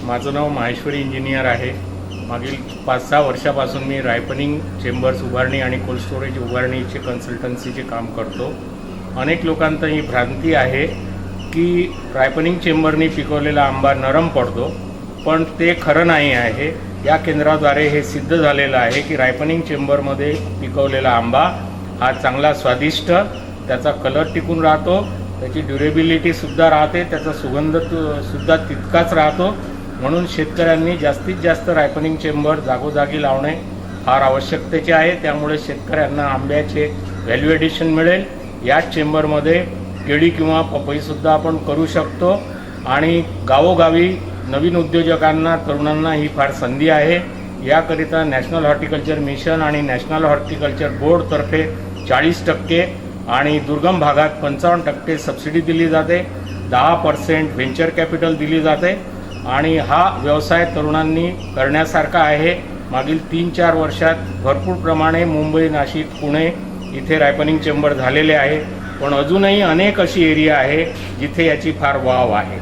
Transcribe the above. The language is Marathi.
माझं नाव माहेश्वरी इंजिनियर आहे। मागील 5-6 वर्षापासून मी रायपनिंग चेंबर्स उभारणी आणि कोल्ड स्टोरेज उभारणीचे कन्सल्टन्सीचे काम करतो। अनेक लोकांना ही भ्रांती आहे की रायपनिंग चेंबरनी पिकवलेला आंबा नरम पडतो, पण ते खरं नाही आहे। या केंद्राद्वारे हे सिद्ध झालेलं आहे की रायपनिंग चेंबरमध्ये पिकवलेला आंबा हा चांगला स्वादिष्ट, त्याचा कलर टिकून राहतो, त्याची ड्युरेबिलिटी सुद्धा राहते, त्याचा सुगंध सुद्धा तितकाच राहतो। म्हणून शेतकऱ्यांनी जास्तीत जास्त रायपनिंग चेंबर जागोजागी लावणे फार आवश्यकतेचे आहे। त्यामुळे शेतकऱ्यांना आंब्याचे व्हॅल्यू ॲडिशन मिळेल। याच चेंबरमध्ये केळी किंवा पपईसुद्धा आपण करू शकतो आणि गावोगावी नवीन उद्योजकांना, तरुणांना ही फार संधी आहे। याकरिता नॅशनल हॉर्टिकल्चर मिशन आणि नॅशनल हॉर्टिकल्चर बोर्डतर्फे 40% आणि दुर्गम भागात 55% सबसिडी दिली जाते, 10% व्हेंचर कॅपिटल दिली जाते आणि हा व्यवसाय तरुणांनी करण्यासारखा आहे। मागील 3-4 वर्षात भरपूर प्रमाणे मुंबई, नाशिक, पुणे इथे रायपनिंग चेंबर झालेले आहे, पण अजूनही अनेक अशी एरिया आहे जिथे याची फार वाव आहे।